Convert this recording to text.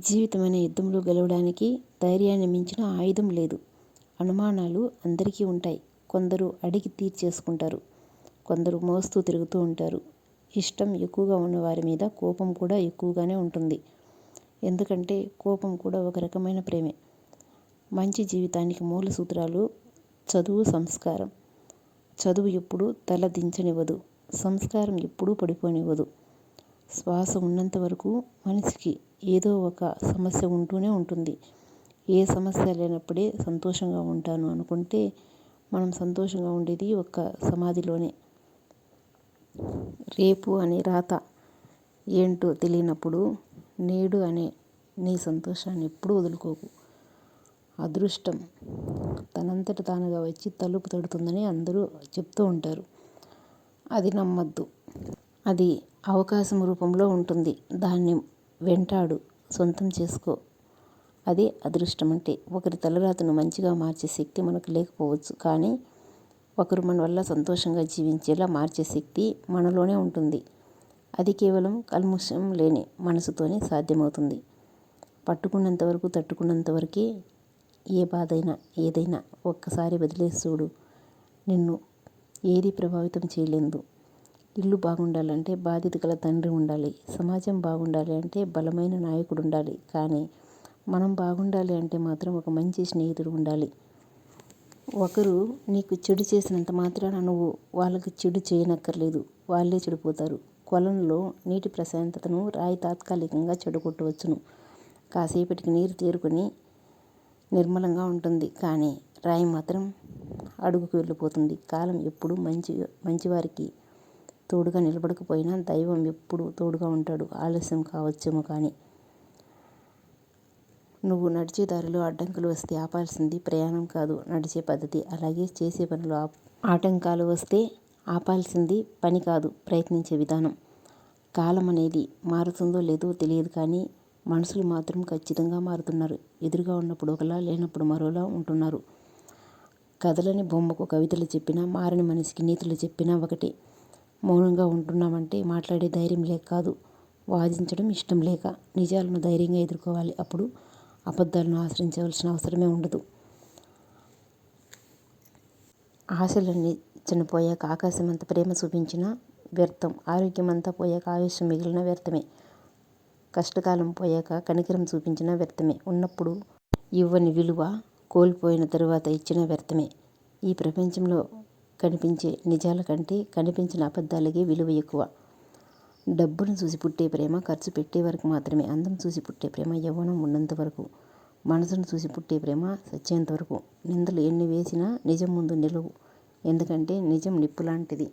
జీవితమైన యుద్ధంలో గెలవడానికి ధైర్యాన్ని మించిన ఆయుధం లేదు. అనుమానాలు అందరికీ ఉంటాయి. కొందరు అడిగి తీర్చేసుకుంటారు. కొందరు మోస్తూ తిరుగుతూ ఉంటారు. ఇష్టం ఎక్కువగా ఉన్నవారి మీద కోపం కూడా ఎక్కువగానే ఉంటుంది. ఎందుకంటే కోపం కూడా ఒక రకమైన ప్రేమే. మంచి జీవితానికి మూల సూత్రాలు చదువు, సంస్కారం. చదువు ఎప్పుడూ తల దించనివ్వదు. సంస్కారం ఎప్పుడూ పడిపోనివ్వదు. శ్వాస ఉన్నంత వరకు మనిషికి ఏదో ఒక సమస్య ఉంటూనే ఉంటుంది. ఏ సమస్య లేనప్పుడే సంతోషంగా ఉంటాను అనుకుంటే మనం సంతోషంగా ఉండేది ఒక్క సమాధిలోనే. రేపు అనే రాత ఏంటో తెలియనప్పుడు నేడు అనే నీ సంతోషాన్ని ఎప్పుడూ వదులుకోకు. అదృష్టం తనంతట తానుగా వచ్చి తలుపు తడుతుందని అందరూ చెప్తూ ఉంటారు. అది నమ్మద్దు. అది అవకాశం రూపంలో ఉంటుంది. దాన్ని వెంటాడు, సొంతం చేసుకో. అదే అదృష్టం అంటే. ఒకరి తలరాతను మంచిగా మార్చే శక్తి మనకు లేకపోవచ్చు, కానీ ఒకరు మన వల్ల సంతోషంగా జీవించేలా మార్చే శక్తి మనలోనే ఉంటుంది. అది కేవలం కల్మషం లేని మనసుతోనే సాధ్యమవుతుంది. పట్టుకున్నంత వరకు తట్టుకున్నంత వరకే ఏ బాధైనా ఏదైనా ఒక్కసారి వదిలేసి చూడు. నిన్ను ఏది ప్రభావితం చేయలేదు. ఇల్లు బాగుండాలంటే బాధ్యత గల తండ్రి ఉండాలి. సమాజం బాగుండాలి అంటే బలమైన నాయకుడు ఉండాలి. కానీ మనం బాగుండాలి అంటే మాత్రం ఒక మంచి స్నేహితుడు ఉండాలి. ఒకరు నీకు చెడు చేసినంత మాత్రాన నువ్వు వాళ్ళకి చెడు చేయనక్కర్లేదు. వాళ్ళే చెడిపోతారు. కొలంలో నీటి ప్రశాంతతను రాయి తాత్కాలికంగా చెడగొట్టవచ్చును. కాసేపటికి నీరు తేరుకొని నిర్మలంగా ఉంటుంది. కానీ రాయి మాత్రం అడుగుకు వెళ్ళిపోతుంది. కాలం ఎప్పుడు మంచివారికి తోడుగా నిలబడకపోయినా దైవం ఎప్పుడు తోడుగా ఉంటాడు. ఆలస్యం కావచ్చేమో కానీ. నువ్వు నడిచే దారిలో అడ్డంకులు వస్తే ఆపాల్సింది ప్రయాణం కాదు, నడిచే పద్ధతి. అలాగే చేసే పనిలో ఆటంకాలు వస్తే ఆపాల్సింది పని కాదు, ప్రయత్నించే విధానం. కాలం అనేది మారుతుందో లేదో తెలియదు, కానీ మనుషులు మాత్రం ఖచ్చితంగా మారుతున్నారు. ఎదురుగా ఉన్నప్పుడు ఒకలా, లేనప్పుడు మరోలా ఉంటున్నారు. కథలని బొమ్మకు కవితలు చెప్పినా, మారని మనిషికి నీతులు చెప్పినా ఒకటే. మౌనంగా ఉంటున్నామంటే మాట్లాడే ధైర్యం లేక కాదు, వాదించడం ఇష్టం లేక. నిజాలను ధైర్యంగా ఎదుర్కోవాలి. అప్పుడు అబద్ధాలను ఆశ్రయించవలసిన అవసరమే ఉండదు. ఆశలన్నీ చనిపోయాక ఆకాశమంత ప్రేమ చూపించిన వ్యర్థం. ఆరోగ్యమంతా పోయాక ఆయుష్యం మిగిలిన వ్యర్థమే. కష్టకాలం పోయాక కనికరం చూపించిన వ్యర్థమే. ఉన్నప్పుడు ఇవ్వని విలువ కోల్పోయిన తరువాత ఇచ్చిన వ్యర్థమే. ఈ ప్రపంచంలో కనిపించే నిజాల కంటే కనిపించిన అబద్ధాలకే విలువ ఎక్కువ. డబ్బును చూసి పుట్టే ప్రేమ ఖర్చు పెట్టే వరకు మాత్రమే. అందం చూసి పుట్టే ప్రేమ యవ్వనం ఉన్నంత వరకు. మనసును చూసి పుట్టే ప్రేమ చచ్చేంత వరకు. నిందలు ఎన్ని వేసినా నిజం ముందు నిలవు. ఎందుకంటే నిజం నిప్పు లాంటిది.